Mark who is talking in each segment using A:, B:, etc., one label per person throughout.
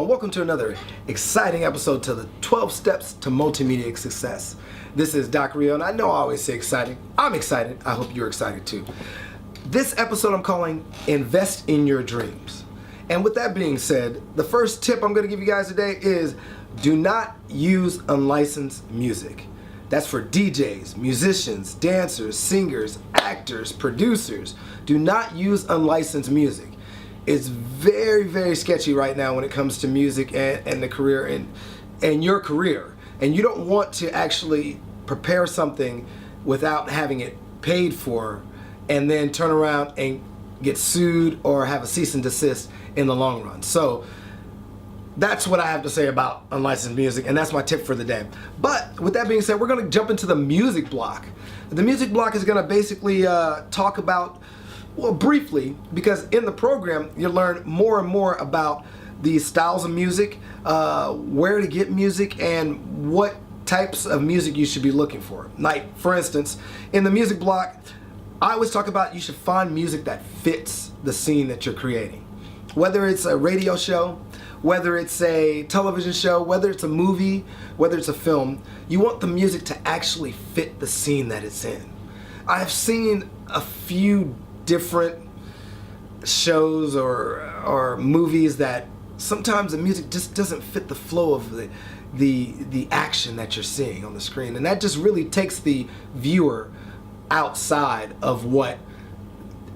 A: welcome to another exciting episode to the 12 Steps to Multimedia Success. This is Doc Rio, and I know I always say exciting. I'm excited. I hope you're excited too. This episode I'm calling Invest in Your Dreams. And with that being said, the first tip I'm going to give you guys today is do not use unlicensed music. That's for DJs, musicians, dancers, singers, actors, producers. Do not use unlicensed music. It's very, very sketchy right now when it comes to music and the career and your career. And you don't want to actually prepare something without having it paid for and then turn around and get sued or have a cease and desist in the long run. So that's what I have to say about unlicensed music, and that's my tip for the day. But with that being said, we're going to jump into the music block. The music block is going to basically talk about, well, briefly, because in the program you'll learn more and more about the styles of music, where to get music, and what types of music you should be looking for. Like, for instance, in the music block, I always talk about you should find music that fits the scene that you're creating. Whether it's a radio show, whether it's a television show, whether it's a movie, whether it's a film, you want the music to actually fit the scene that it's in. I've seen a few different shows or movies that sometimes the music just doesn't fit the flow of the action that you're seeing on the screen, and that just really takes the viewer outside of what,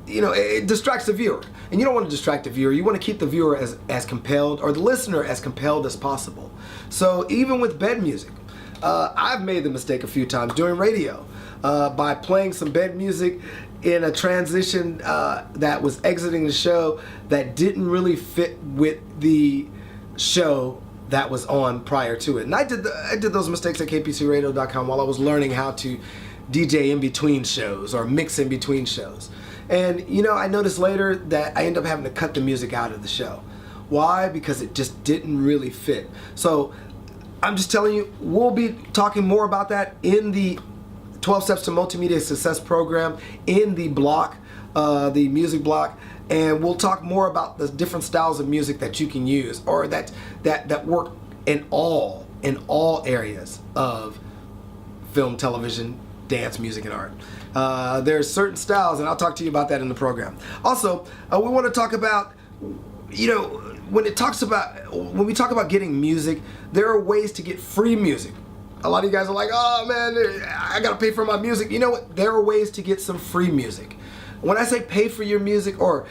A: it distracts the viewer. And you don't want to distract the viewer. You want to keep the viewer as compelled, or the listener as compelled as possible. So even with bed music, I've made the mistake a few times doing radio by playing some bed music in a transition that was exiting the show that didn't really fit with the show that was on prior to it. And I did those mistakes at kpcradio.com while I was learning how to DJ in between shows or mix in between shows. And I noticed later that I ended up having to cut the music out of the show. Why? Because it just didn't really fit. So I'm just telling you, we'll be talking more about that in the 12 Steps to Multimedia Success program, in the block, the music block, and we'll talk more about the different styles of music that you can use, or that work in all areas of film, television, dance, music, and art. There's certain styles, and I'll talk to you about that in the program. Also, we want to talk about, when we talk about getting music, there are ways to get free music. A lot of you guys are like, oh man, I gotta pay for my music. You know what? There are ways to get some free music. When I say pay for your music, or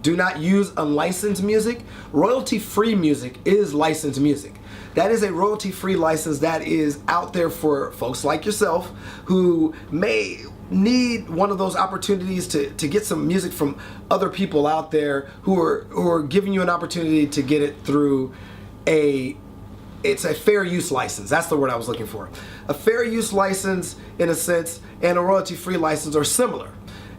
A: do not use unlicensed music, royalty-free music is licensed music. That is a royalty-free license that is out there for folks like yourself who may need one of those opportunities to get some music from other people out there who are giving you an opportunity to get it through it's a fair use license. That's the word I was looking for. A fair use license, in a sense, and a royalty-free license are similar.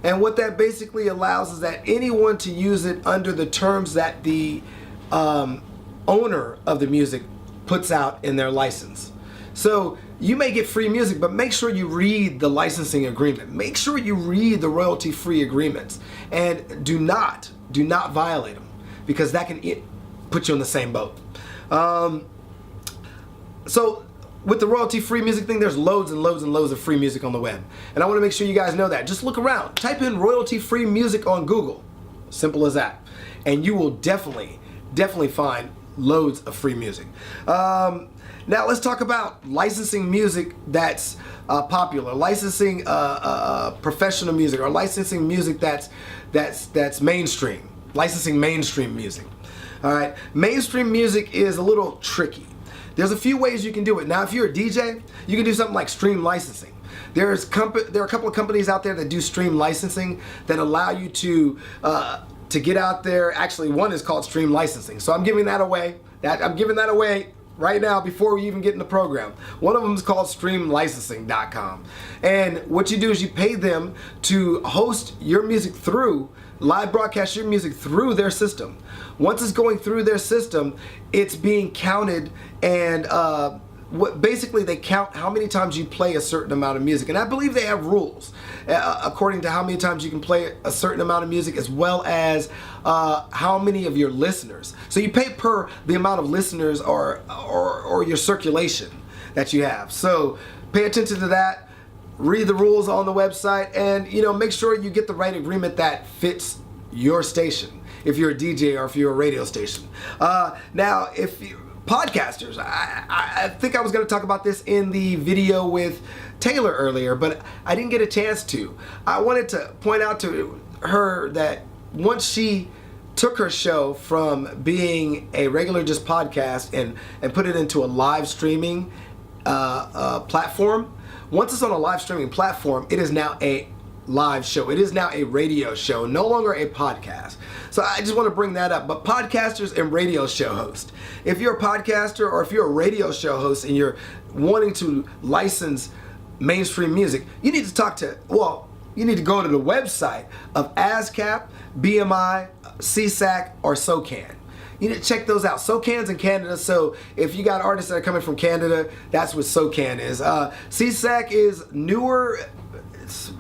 A: And what that basically allows is that anyone to use it under the terms that the owner of the music puts out in their license. So you may get free music, but make sure you read the licensing agreement. Make sure you read the royalty-free agreements, and do not violate them, because that can put you in the same boat. So with the royalty-free music thing, there's loads and loads and loads of free music on the web. And I want to make sure you guys know that. Just look around. Type in royalty-free music on Google. Simple as that. And you will definitely find loads of free music. Now let's talk about licensing music that's popular. Licensing professional music, or licensing music that's mainstream. Licensing mainstream music. All right. Mainstream music is a little tricky. There's a few ways you can do it. Now, if you're a DJ, you can do something like stream licensing. There are a couple of companies out there that do stream licensing that allow you to get out there. Actually, one is called stream licensing. So I'm giving that away. I'm giving that away right now before we even get in the program. One of them is called streamlicensing.com. And what you do is you pay them to host your music through, live broadcast your music through their system. Once it's going through their system, it's being counted and basically they count how many times you play a certain amount of music, and I believe they have rules according to how many times you can play a certain amount of music, as well as how many of your listeners. So you pay per the amount of listeners or your circulation that you have. So pay attention to that. Read the rules on the website, and make sure you get the right agreement that fits your station, if you're a DJ or if you're a radio station. Now, if you podcasters, I think I was going to talk about this in the video with Taylor earlier, but I didn't get a chance to. I wanted to point out to her that once she took her show from being a regular just podcast and put it into a live streaming platform, once it's on a live streaming platform, it is now a live show. It is now a radio show, no longer a podcast. So I just want to bring that up. But podcasters and radio show hosts, if you're a podcaster or if you're a radio show host and you're wanting to license mainstream music, you need to you need to go to the website of ASCAP, BMI, CSAC, or SOCAN. You need to check those out. SOCAN's in Canada, so if you got artists that are coming from Canada, that's what SOCAN is. CSAC is newer. It's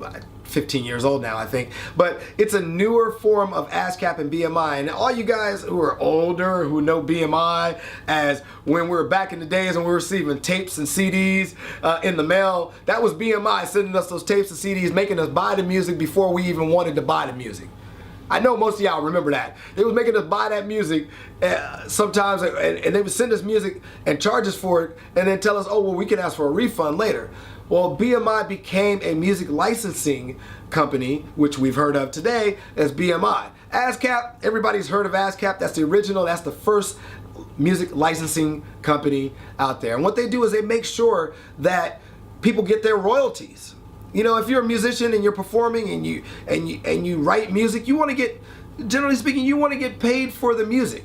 A: 15 years old now, I think, but it's a newer form of ASCAP and BMI. And all you guys who are older, who know BMI as when we were back in the days when we were receiving tapes and CDs in the mail, that was BMI sending us those tapes and CDs, making us buy the music before we even wanted to buy the music. I know most of y'all remember that. They was making us buy that music sometimes, and they would send us music and charge us for it, and then tell us, oh, well, we can ask for a refund later. Well, BMI became a music licensing company, which we've heard of today as BMI. ASCAP, everybody's heard of ASCAP. That's the original, that's the first music licensing company out there. And what they do is they make sure that people get their royalties. If you're a musician and you're performing and you write music, you want to get, generally speaking, you want to get paid for the music.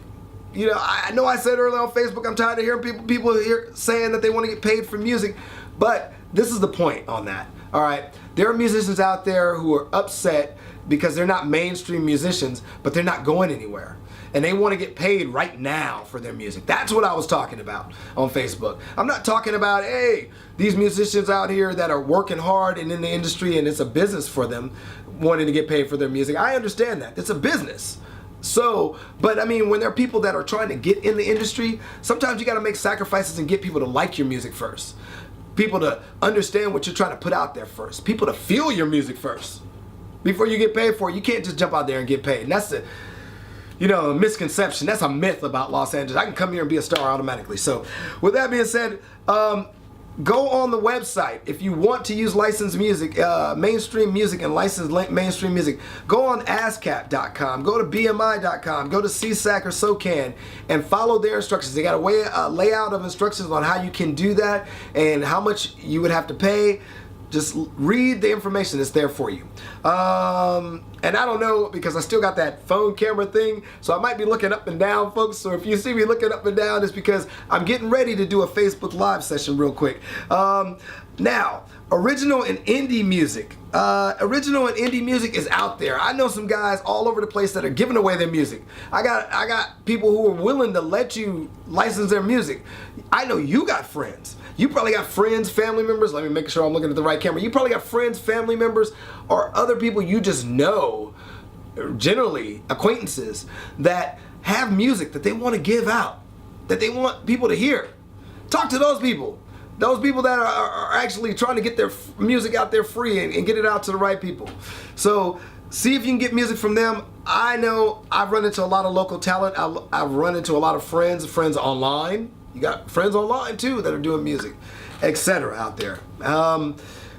A: I know I said earlier on Facebook, I'm tired of hearing people here saying that they want to get paid for music, but this is the point on that. All right, there are musicians out there who are upset because they're not mainstream musicians, but they're not going anywhere. And they want to get paid right now for their music. That's what I was talking about on Facebook. I'm not talking about, hey, these musicians out here that are working hard and in the industry and it's a business for them wanting to get paid for their music. I understand that. It's a business. So, but I mean, when there are people that are trying to get in the industry, sometimes you got to make sacrifices and get people to like your music first. People to understand what you're trying to put out there first. People to feel your music first before you get paid for it. You can't just jump out there and get paid. And that's the a misconception. That's a myth about Los Angeles. I can come here and be a star automatically. So with that being said, go on the website. If you want to use licensed music, mainstream music and licensed mainstream music, go on ASCAP.com, go to BMI.com, go to CSAC or SOCAN and follow their instructions. They got a layout of instructions on how you can do that and how much you would have to pay. Just read the information that's there for you. And I don't know, because I still got that phone camera thing, so I might be looking up and down, folks. So if you see me looking up and down, it's because I'm getting ready to do a Facebook Live session real quick. Now, original and indie music. Original and indie music is out there. I know some guys all over the place that are giving away their music. I got people who are willing to let you license their music. I know you got friends. You probably got friends, family members. Let me make sure I'm looking at the right camera. You probably got friends, family members, or other people you just know, generally acquaintances, that have music that they want to give out, that they want people to hear. Talk to those people. Those people that are actually trying to get their music out there free and get it out to the right people. So see if you can get music from them. I know I've run into a lot of local talent. I've run into a lot of friends online. You got friends online too that are doing music, etc. out there.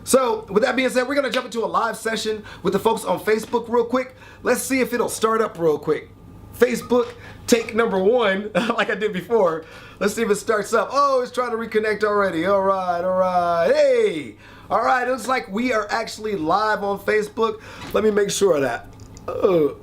A: So with that being said, we're going to jump into a live session with the folks on Facebook real quick. Let's see if it'll start up real quick. Facebook, take number 1, like I did before. Let's see if it starts up. Oh, it's trying to reconnect already. All right. Hey. All right, it looks like we are actually live on Facebook. Let me make sure of that. Oh,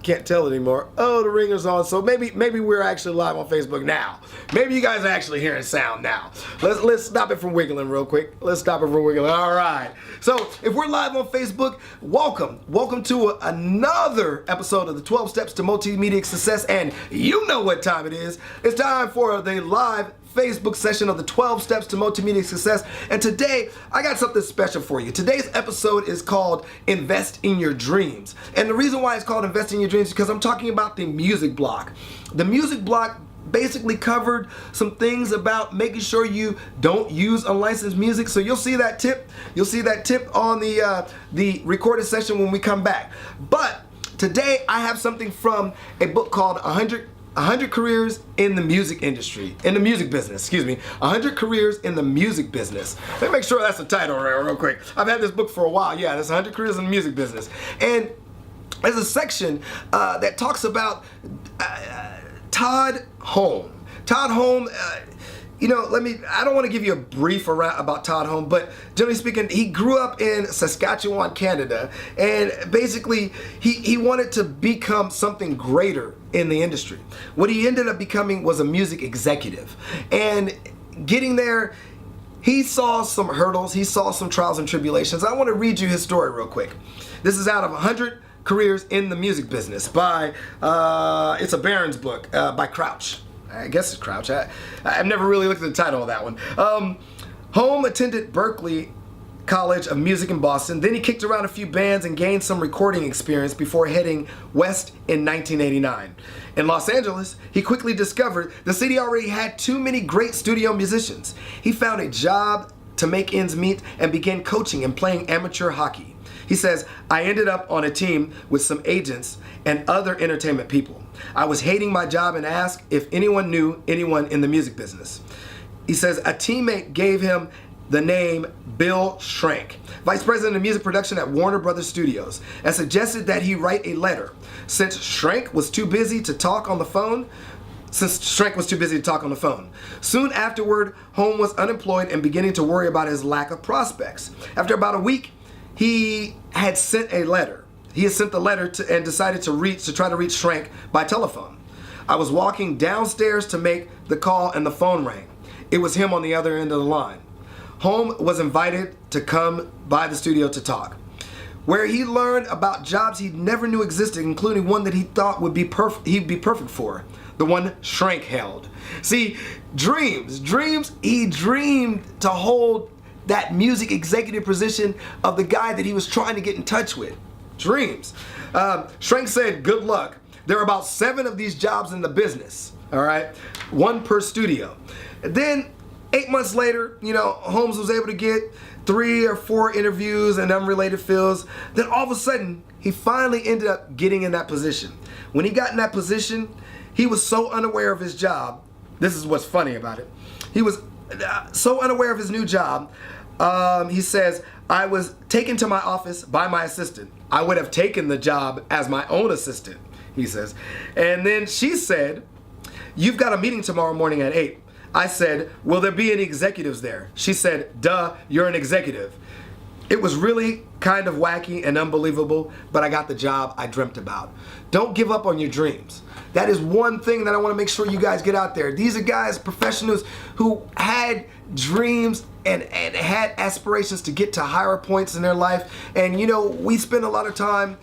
A: can't tell anymore. Oh, the ringer's on. So maybe we're actually live on Facebook now. Maybe you guys are actually hearing sound now. Let's stop it from wiggling real quick. Let's stop it from wiggling. All right. So if we're live on Facebook, welcome to another episode of the 12 Steps to Multimedia Success. And you know what time it is. It's time for the live Facebook session of the 12 Steps to Multimedia Success. And today, I got something special for you. Today's episode is called Invest in Your Dreams. And the reason why it's called Invest in Your Dreams is because I'm talking about the music block. The music block basically covered some things about making sure you don't use unlicensed music. So you'll see that tip. You'll see that tip on the recorded session when we come back. But today I have something from a book called 100 Careers in the Music Industry, in the music business, excuse me. 100 Careers in the Music Business. Let me make sure that's the title real quick. I've had this book for a while. Yeah, that's 100 Careers in the Music Business. And there's a section that talks about Todd Holm. Todd Holm, I don't want to give you a brief about Todd Holm, but generally speaking, he grew up in Saskatchewan, Canada, and basically he wanted to become something greater in the industry. What he ended up becoming was a music executive. And getting there, he saw some hurdles, he saw some trials and tribulations. I want to read you his story real quick. This is out of 100 Careers in the Music Business by, it's a Barron's book by Crouch. I guess it's Crouch. I've never really looked at the title of that one. Holm attended Berklee College of Music in Boston. Then he kicked around a few bands and gained some recording experience before heading west in 1989. In Los Angeles, he quickly discovered the city already had too many great studio musicians. He found a job to make ends meet and began coaching and playing amateur hockey. He says, I ended up on a team with some agents and other entertainment people. I was hating my job and asked if anyone knew anyone in the music business. He says a teammate gave him the name Bill Schrank, vice president of music production at Warner Brothers Studios, and suggested that he write a letter. Since Schrank was too busy to talk on the phone, Soon afterward, Holm was unemployed and beginning to worry about his lack of prospects. After about a week, he had sent a letter. He had sent the letter and decided to try to reach Schrank by telephone. I was walking downstairs to make the call and the phone rang. It was him on the other end of the line. Holm was invited to come by the studio to talk, where he learned about jobs he never knew existed, including one that he thought he'd be perfect for, the one Schrank held. See, dreams, he dreamed to hold that music executive position of the guy that he was trying to get in touch with. Dreams. Schrank said, good luck. There are about 7 of these jobs in the business, all right? 1 per studio. Then 8 months later, Holmes was able to get 3 or 4 interviews in unrelated fields. Then all of a sudden, he finally ended up getting in that position. When he got in that position, he was so unaware of his job. This is what's funny about it. He was so unaware of his new job. He says, I was taken to my office by my assistant. I would have taken the job as my own assistant, he says. And then she said, you've got a meeting tomorrow morning at 8. I said, will there be any executives there? She said, duh, you're an executive. It was really kind of wacky and unbelievable, but I got the job I dreamt about. Don't give up on your dreams. That is one thing that I want to make sure you guys get out there. These are guys, professionals who had dreams and had aspirations to get to higher points in their life. And we spend a lot of time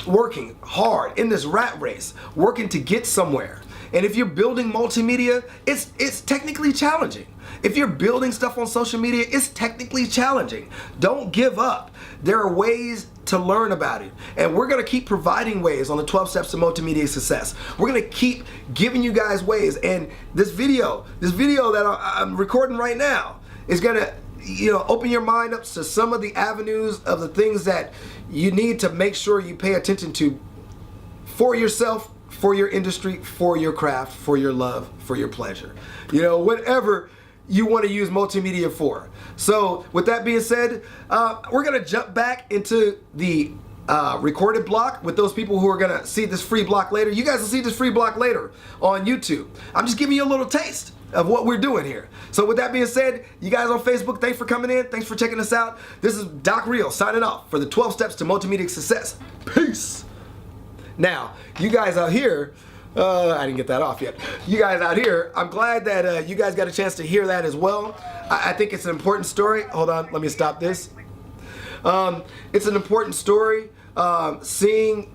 A: working hard in this rat race, working to get somewhere. And if you're building multimedia, it's technically challenging. If you're building stuff on social media, it's technically challenging. Don't give up. There are ways to learn about it. And we're going to keep providing ways on the 12 Steps to Multimedia Success. We're going to keep giving you guys ways. And this video that I'm recording right now is going to open your mind up to some of the avenues of the things that you need to make sure you pay attention to for yourself, for your industry, for your craft, for your love, for your pleasure. Whatever you want to use multimedia for. So with that being said, we're going to jump back into the recorded block with those people who are going to see this free block later. You guys will see this free block later on YouTube. I'm just giving you a little taste of what we're doing here. So with that being said, you guys on Facebook, thanks for coming in. Thanks for checking us out. This is Doc Real signing off for the 12 Steps to Multimedia Success. Peace. Now, you guys out here, I didn't get that off yet. You guys out here, I'm glad that you guys got a chance to hear that as well. I think it's an important story. Hold on, let me stop this. It's an important story, seeing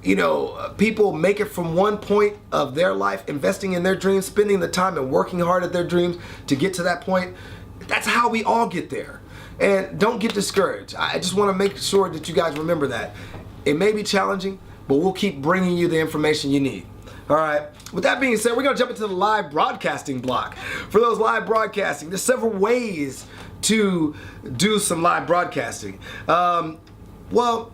A: people make it from one point of their life, investing in their dreams, spending the time and working hard at their dreams to get to that point. That's how we all get there. And don't get discouraged. I just want to make sure that you guys remember that. It may be challenging, but we'll keep bringing you the information you need. All right. With that being said, we're going to jump into the live broadcasting block. For those live broadcasting, there's several ways to do some live broadcasting. Well,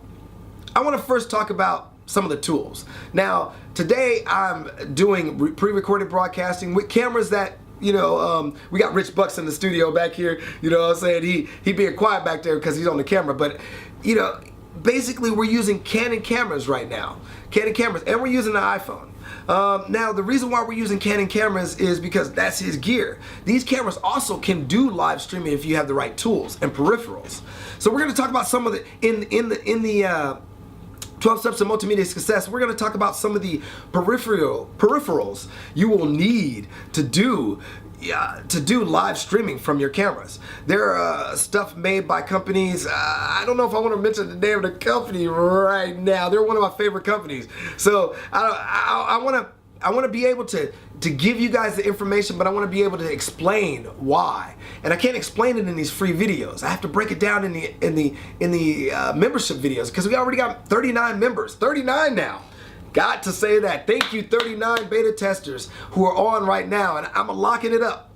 A: I want to first talk about some of the tools. Now, today I'm doing pre-recorded broadcasting with cameras that, we got Rich Bucks in the studio back here. You know what I'm saying? He being quiet back there because he's on the camera. But, basically we're using Canon cameras right now. Canon cameras, and we're using the iPhone. Now, the reason why we're using Canon cameras is because that's his gear. These cameras also can do live streaming if you have the right tools and peripherals. So we're going to talk about some of the in the 12 Steps to Multimedia Success. We're going to talk about some of the peripherals you will need to do live streaming from your cameras. There are stuff made by companies. I don't know if I want to mention the name of the company right now. They're one of my favorite companies. So I want to be able to give you guys the information, but I want to be able to explain why. And I can't explain it in these free videos. I have to break it down in the membership videos, because we already got 39 members. 39 now. Got to say that. Thank you, 39 beta testers who are on right now, and I'm locking it up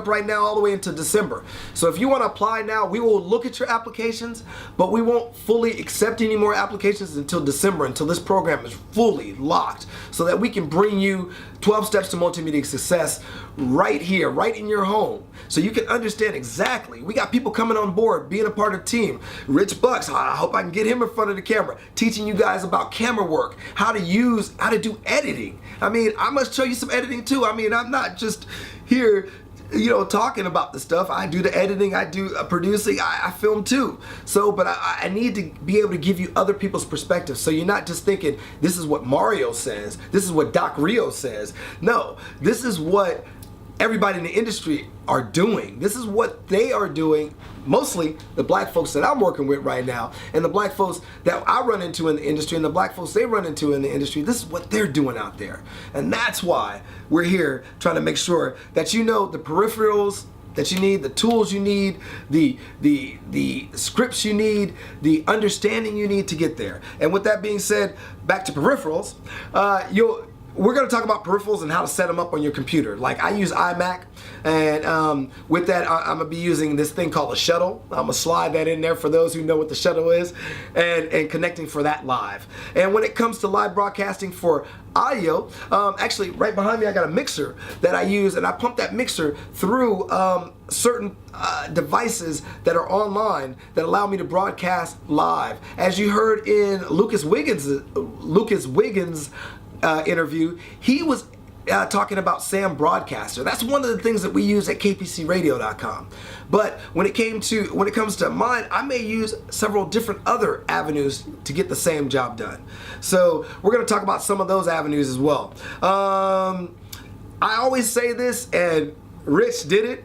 A: right now all the way into December. So if you want to apply now, we will look at your applications, but we won't fully accept any more applications until December, until this program is fully locked, so that we can bring you 12 Steps to Multimedia Success right here, right in your home, so you can understand exactly. We got people coming on board, being a part of the team. Rich Bucks, I hope I can get him in front of the camera, teaching you guys about camera work, how to do editing. I mean, I must show you some editing too. I mean, I'm not just here talking about the stuff. I do the editing, I do producing, I film too. So, but I need to be able to give you other people's perspectives, so you're not just thinking, this is what Mario says, this is what Doc Rio says. No, this is what everybody in the industry are doing. This is what they are doing, mostly the black folks that I'm working with right now, and the black folks that I run into in the industry, and the black folks they run into in the industry. This is what they're doing out there. And that's why we're here, trying to make sure that you know the peripherals that you need, the tools you need, the scripts you need, the understanding you need to get there. And with that being said, back to peripherals, we're going to talk about peripherals and how to set them up on your computer. Like, I use iMac, and with that, I'm going to be using this thing called a shuttle. I'm going to slide that in there for those who know what the shuttle is, and connecting for that live. And when it comes to live broadcasting for audio, actually right behind me I got a mixer that I use, and I pump that mixer through certain devices that are online that allow me to broadcast live. As you heard in Lucas Wiggins' interview, he was talking about Sam Broadcaster. That's one of the things that we use at kpcradio.com. But when it comes to mine, I may use several different other avenues to get the same job done. So we're going to talk about some of those avenues as well. I always say this, and Rich did it.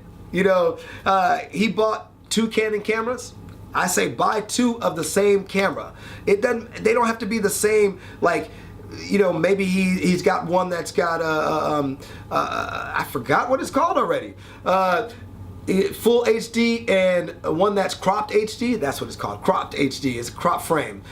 A: He bought 2 Canon cameras. I say buy 2 of the same camera. They don't have to be the same, like, maybe he's got one that's got I forgot what it's called already. Full HD, and one that's cropped HD. That's what it's called. Cropped HD. It's a crop frame.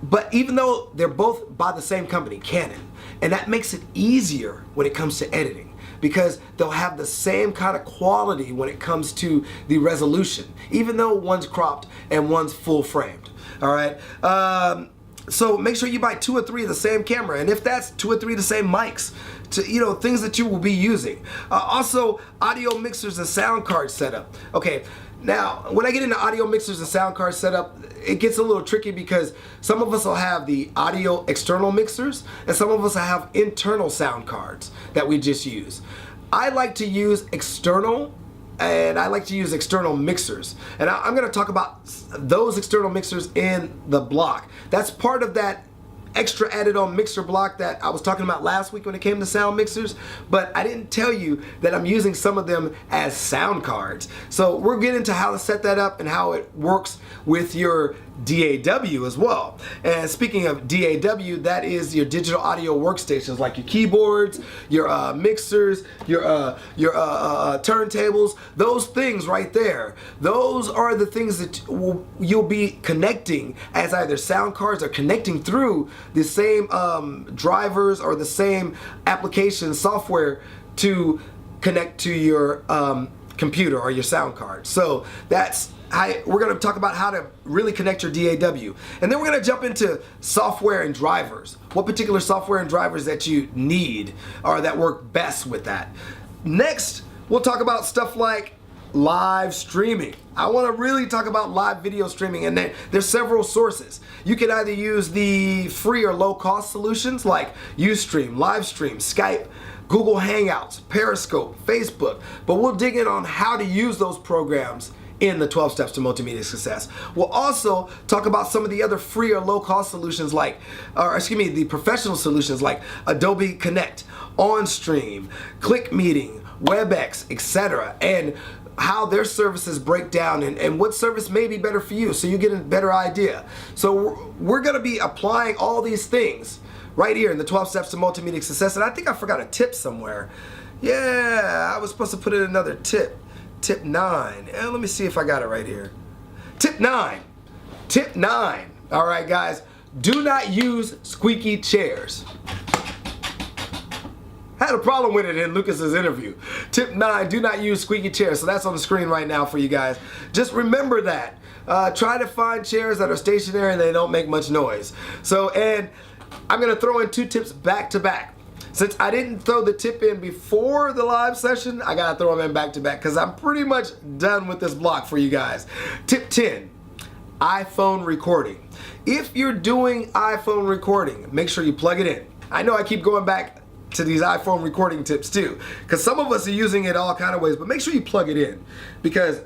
A: But even though they're both by the same company, Canon, and that makes it easier when it comes to editing, because they'll have the same kind of quality when it comes to the resolution, even though one's cropped and one's full framed. All right. So make sure you buy 2 or 3 of the same camera, and if that's 2 or 3 of the same mics, to things that you will be using. Also, audio mixers and sound card setup. Okay, now when I get into audio mixers and sound card setup, it gets a little tricky, because some of us will have the audio external mixers, and some of us will have internal sound cards that we just use. I like to use external, and I like to use external mixers. And I'm going to talk about those external mixers in the block. That's part of that extra added on mixer block that I was talking about last week when it came to sound mixers, but I didn't tell you that I'm using some of them as sound cards. So we're getting into how to set that up and how it works with your DAW as well. And speaking of DAW, that is your digital audio workstations, like your keyboards, your mixers, your turntables, those things right there. Those are the things that you'll be connecting as either sound cards or connecting through the same drivers or the same application software to connect to your computer or your sound card. So we're going to talk about how to really connect your DAW. And then we're going to jump into software and drivers. What particular software and drivers that you need or that work best with that. Next, we'll talk about stuff like live streaming. I want to really talk about live video streaming, and then there's several sources. You can either use the free or low cost solutions like Ustream, Livestream, Skype, Google Hangouts, Periscope, Facebook, but we'll dig in on how to use those programs in the 12 Steps to Multimedia Success. We'll also talk about some of the other free or low cost solutions the professional solutions like Adobe Connect, OnStream, ClickMeeting, WebEx, etc. and how their services break down and what service may be better for you so you get a better idea. So we're going to be applying all these things right here in the 12 Steps to Multimedia Success. And I think I forgot a tip somewhere. Yeah, I was supposed to put in another tip. Tip 9. And let me see if I got it right here. Tip 9. Tip 9. All right, guys. Do not use squeaky chairs. I had a problem with it in Lucas's interview. Tip 9, do not use squeaky chairs. So that's on the screen right now for you guys. Just remember that. Try to find chairs that are stationary and they don't make much noise. So, and I'm going to throw in 2 tips back to back. Since I didn't throw the tip in before the live session, I got to throw them in back to back because I'm pretty much done with this block for you guys. Tip 10, iPhone recording. If you're doing iPhone recording, make sure you plug it in. I know I keep going back to these iPhone recording tips too, because some of us are using it all kind of ways, but make sure you plug it in, because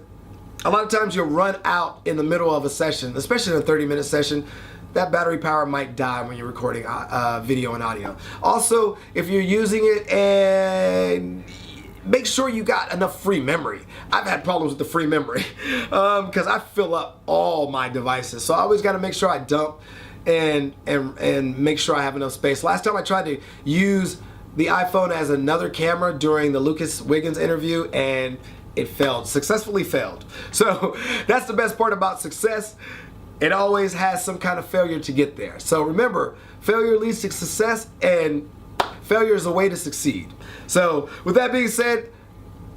A: a lot of times you'll run out in the middle of a session, especially in a 30-minute session. That battery power might die when you're recording video and audio. Also, if you're using it, and make sure you got enough free memory. I've had problems with the free memory because I fill up all my devices. So I always got to make sure I dump and make sure I have enough space. Last time I tried to use the iPhone as another camera during the Lucas Wiggins interview, and it failed, successfully failed. So that's the best part about success. It always has some kind of failure to get there. So remember, failure leads to success, and failure is a way to succeed. So with that being said,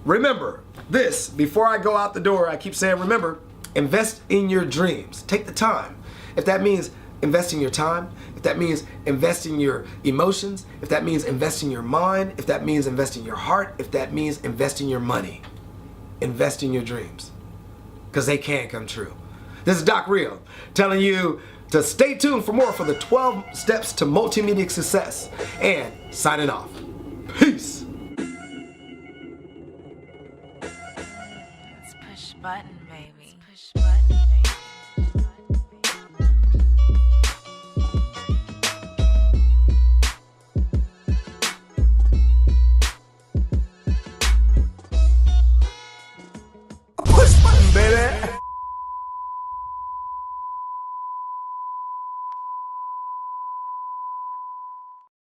A: remember this. Before I go out the door, I keep saying, remember, invest in your dreams. Take the time. If that means investing your time, if that means investing your emotions, if that means investing your mind, if that means investing your heart, if that means investing your money, invest in your dreams, because they can come true. This is Doc Rio telling you to stay tuned for more for the 12 Steps to Multimedia Success, and signing off. Peace.
B: Let's push button.